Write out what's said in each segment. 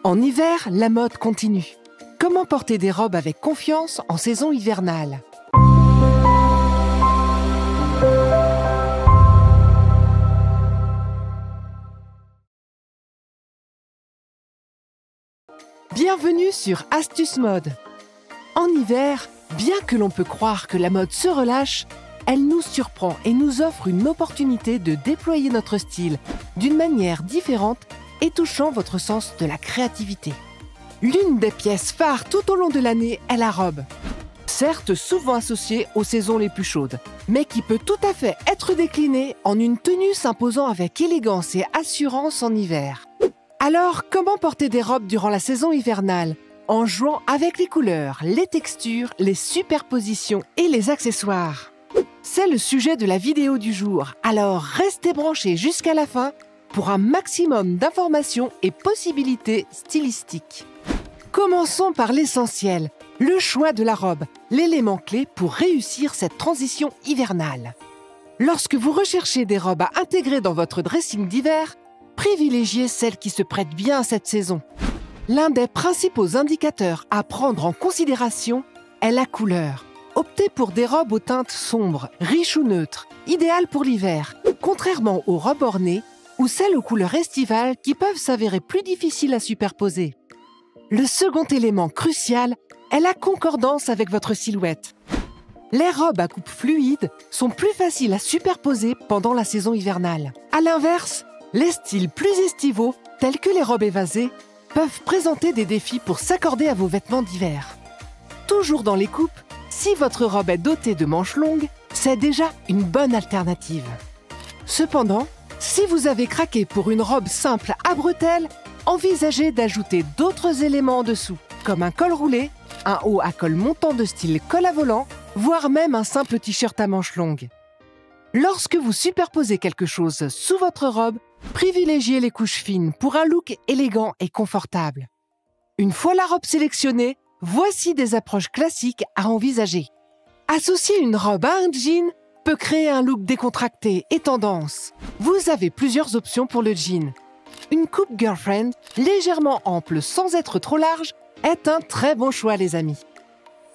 En hiver, la mode continue. Comment porter des robes avec confiance en saison hivernale? Bienvenue sur Astuce Mode. En hiver, bien que l'on peut croire que la mode se relâche, elle nous surprend et nous offre une opportunité de déployer notre style d'une manière différente et touchant votre sens de la créativité. L'une des pièces phares tout au long de l'année est la robe. Certes souvent associée aux saisons les plus chaudes, mais qui peut tout à fait être déclinée en une tenue s'imposant avec élégance et assurance en hiver. Alors, comment porter des robes durant la saison hivernale? En jouant avec les couleurs, les textures, les superpositions et les accessoires. C'est le sujet de la vidéo du jour, alors restez branchés jusqu'à la fin pour un maximum d'informations et possibilités stylistiques. Commençons par l'essentiel, le choix de la robe, l'élément clé pour réussir cette transition hivernale. Lorsque vous recherchez des robes à intégrer dans votre dressing d'hiver, privilégiez celles qui se prêtent bien à cette saison. L'un des principaux indicateurs à prendre en considération est la couleur. Optez pour des robes aux teintes sombres, riches ou neutres, idéales pour l'hiver, contrairement aux robes ornées ou celles aux couleurs estivales qui peuvent s'avérer plus difficiles à superposer. Le second élément crucial est la concordance avec votre silhouette. Les robes à coupe fluide sont plus faciles à superposer pendant la saison hivernale. À l'inverse, les styles plus estivaux, tels que les robes évasées, peuvent présenter des défis pour s'accorder à vos vêtements d'hiver. Toujours dans les coupes, si votre robe est dotée de manches longues, c'est déjà une bonne alternative. Cependant, si vous avez craqué pour une robe simple à bretelles, envisagez d'ajouter d'autres éléments en dessous, comme un col roulé, un haut à col montant de style col à volant, voire même un simple t-shirt à manches longues. Lorsque vous superposez quelque chose sous votre robe, privilégiez les couches fines pour un look élégant et confortable. Une fois la robe sélectionnée, voici des approches classiques à envisager. Associer une robe à un jean peut créer un look décontracté et tendance. Vous avez plusieurs options pour le jean. Une coupe girlfriend, légèrement ample sans être trop large, est un très bon choix les amis.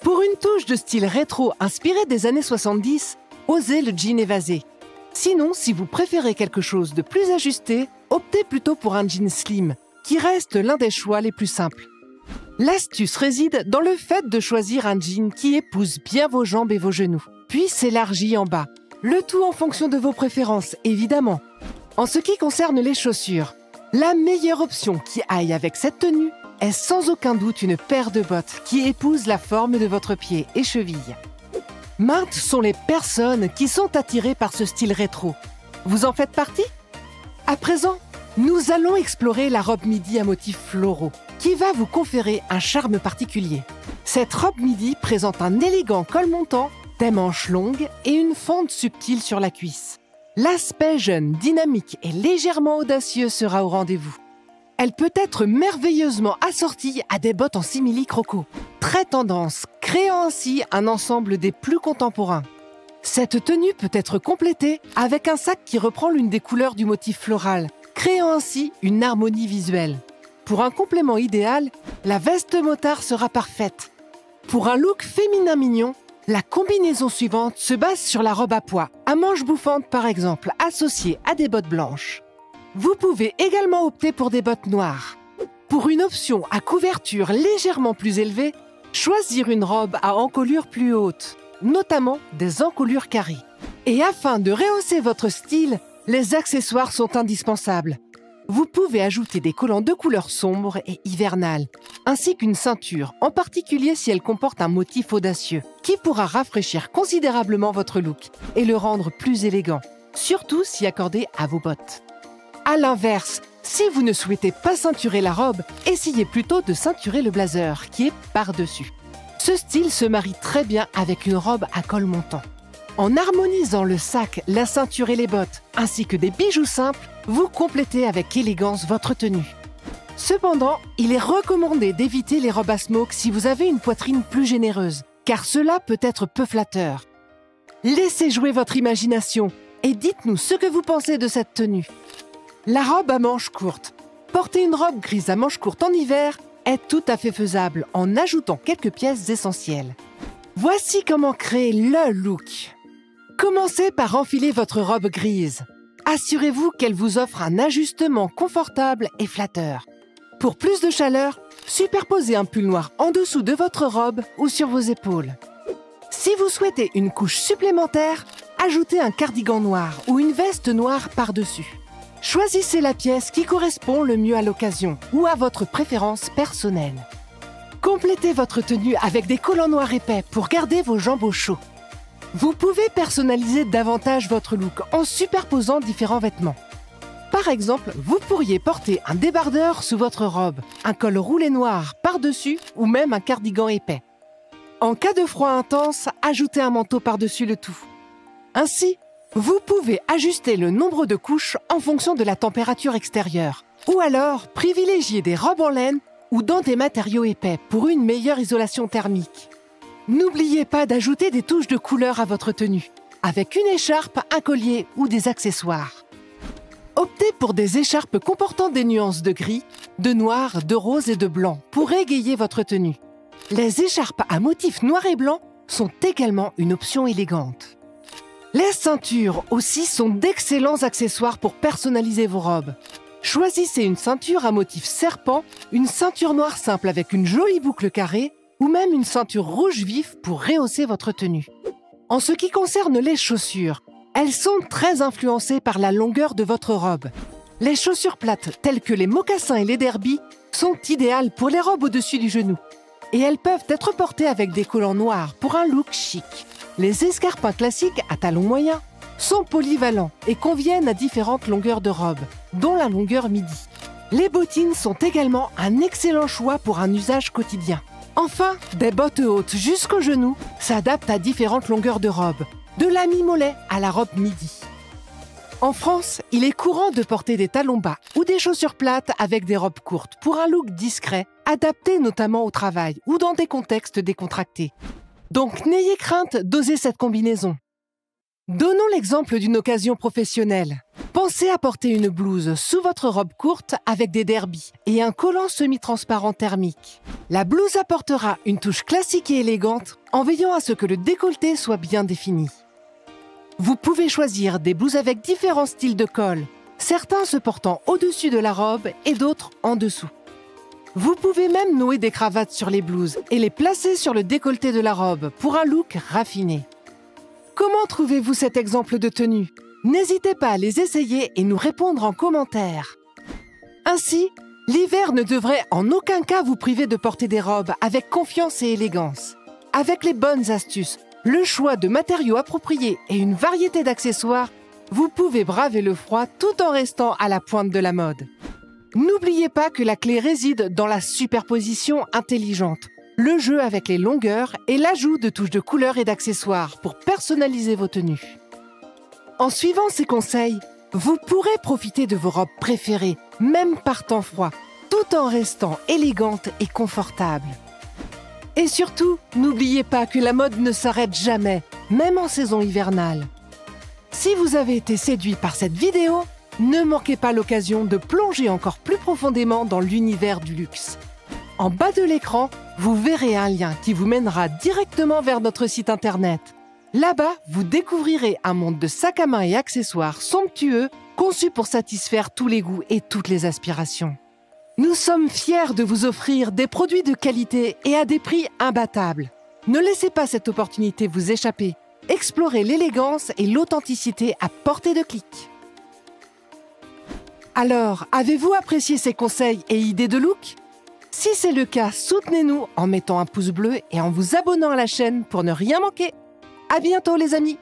Pour une touche de style rétro inspirée des années 70, osez le jean évasé. Sinon, si vous préférez quelque chose de plus ajusté, optez plutôt pour un jean slim, qui reste l'un des choix les plus simples. L'astuce réside dans le fait de choisir un jean qui épouse bien vos jambes et vos genoux, puis s'élargit en bas. Le tout en fonction de vos préférences, évidemment. En ce qui concerne les chaussures, la meilleure option qui aille avec cette tenue est sans aucun doute une paire de bottes qui épouse la forme de votre pied et cheville. Maintes sont les personnes qui sont attirées par ce style rétro. Vous en faites partie? À présent, nous allons explorer la robe midi à motifs floraux, qui va vous conférer un charme particulier. Cette robe midi présente un élégant col montant, des manches longues et une fente subtile sur la cuisse. L'aspect jeune, dynamique et légèrement audacieux sera au rendez-vous. Elle peut être merveilleusement assortie à des bottes en simili-croco, très tendance, créant ainsi un ensemble des plus contemporains. Cette tenue peut être complétée avec un sac qui reprend l'une des couleurs du motif floral, créant ainsi une harmonie visuelle. Pour un complément idéal, la veste motard sera parfaite. Pour un look féminin mignon, la combinaison suivante se base sur la robe à pois, à manches bouffantes par exemple, associée à des bottes blanches. Vous pouvez également opter pour des bottes noires. Pour une option à couverture légèrement plus élevée, choisir une robe à encolure plus haute, notamment des encolures carrées. Et afin de rehausser votre style, les accessoires sont indispensables. Vous pouvez ajouter des collants de couleur sombre et hivernale, ainsi qu'une ceinture, en particulier si elle comporte un motif audacieux, qui pourra rafraîchir considérablement votre look et le rendre plus élégant, surtout si accordé à vos bottes. À l'inverse, si vous ne souhaitez pas ceinturer la robe, essayez plutôt de ceinturer le blazer, qui est par-dessus. Ce style se marie très bien avec une robe à col montant. En harmonisant le sac, la ceinture et les bottes, ainsi que des bijoux simples, vous complétez avec élégance votre tenue. Cependant, il est recommandé d'éviter les robes à smoke si vous avez une poitrine plus généreuse, car cela peut être peu flatteur. Laissez jouer votre imagination et dites-nous ce que vous pensez de cette tenue. La robe à manches courtes. Porter une robe grise à manches courtes en hiver est tout à fait faisable en ajoutant quelques pièces essentielles. Voici comment créer le look. Commencez par enfiler votre robe grise. Assurez-vous qu'elle vous offre un ajustement confortable et flatteur. Pour plus de chaleur, superposez un pull noir en dessous de votre robe ou sur vos épaules. Si vous souhaitez une couche supplémentaire, ajoutez un cardigan noir ou une veste noire par-dessus. Choisissez la pièce qui correspond le mieux à l'occasion ou à votre préférence personnelle. Complétez votre tenue avec des collants noirs épais pour garder vos jambes au chaud. Vous pouvez personnaliser davantage votre look en superposant différents vêtements. Par exemple, vous pourriez porter un débardeur sous votre robe, un col roulé noir par-dessus ou même un cardigan épais. En cas de froid intense, ajoutez un manteau par-dessus le tout. Ainsi, vous pouvez ajuster le nombre de couches en fonction de la température extérieure, ou alors privilégier des robes en laine ou dans des matériaux épais pour une meilleure isolation thermique. N'oubliez pas d'ajouter des touches de couleur à votre tenue, avec une écharpe, un collier ou des accessoires. Optez pour des écharpes comportant des nuances de gris, de noir, de rose et de blanc pour égayer votre tenue. Les écharpes à motifs noir et blanc sont également une option élégante. Les ceintures aussi sont d'excellents accessoires pour personnaliser vos robes. Choisissez une ceinture à motif serpent, une ceinture noire simple avec une jolie boucle carrée ou même une ceinture rouge vif pour rehausser votre tenue. En ce qui concerne les chaussures, elles sont très influencées par la longueur de votre robe. Les chaussures plates telles que les mocassins et les derbies sont idéales pour les robes au-dessus du genou. Et elles peuvent être portées avec des collants noirs pour un look chic. Les escarpins classiques à talons moyens sont polyvalents et conviennent à différentes longueurs de robe, dont la longueur midi. Les bottines sont également un excellent choix pour un usage quotidien. Enfin, des bottes hautes jusqu'aux genoux s'adaptent à différentes longueurs de robe, de la mi-mollet à la robe midi. En France, il est courant de porter des talons bas ou des chaussures plates avec des robes courtes pour un look discret, adapté notamment au travail ou dans des contextes décontractés. Donc n'ayez crainte d'oser cette combinaison. Donnons l'exemple d'une occasion professionnelle. Pensez à porter une blouse sous votre robe courte avec des derbies et un collant semi-transparent thermique. La blouse apportera une touche classique et élégante en veillant à ce que le décolleté soit bien défini. Vous pouvez choisir des blouses avec différents styles de col, certains se portant au-dessus de la robe et d'autres en dessous. Vous pouvez même nouer des cravates sur les blouses et les placer sur le décolleté de la robe pour un look raffiné. Comment trouvez-vous cet exemple de tenue? N'hésitez pas à les essayer et nous répondre en commentaire. Ainsi, l'hiver ne devrait en aucun cas vous priver de porter des robes avec confiance et élégance. Avec les bonnes astuces, le choix de matériaux appropriés et une variété d'accessoires, vous pouvez braver le froid tout en restant à la pointe de la mode. N'oubliez pas que la clé réside dans la superposition intelligente, le jeu avec les longueurs et l'ajout de touches de couleurs et d'accessoires pour personnaliser vos tenues. En suivant ces conseils, vous pourrez profiter de vos robes préférées, même par temps froid, tout en restant élégante et confortable. Et surtout, n'oubliez pas que la mode ne s'arrête jamais, même en saison hivernale. Si vous avez été séduit par cette vidéo, ne manquez pas l'occasion de plonger encore plus profondément dans l'univers du luxe. En bas de l'écran, vous verrez un lien qui vous mènera directement vers notre site internet. Là-bas, vous découvrirez un monde de sacs à main et accessoires somptueux, conçus pour satisfaire tous les goûts et toutes les aspirations. Nous sommes fiers de vous offrir des produits de qualité et à des prix imbattables. Ne laissez pas cette opportunité vous échapper. Explorez l'élégance et l'authenticité à portée de clic. Alors, avez-vous apprécié ces conseils et idées de look? Si c'est le cas, soutenez-nous en mettant un pouce bleu et en vous abonnant à la chaîne pour ne rien manquer. À bientôt les amis!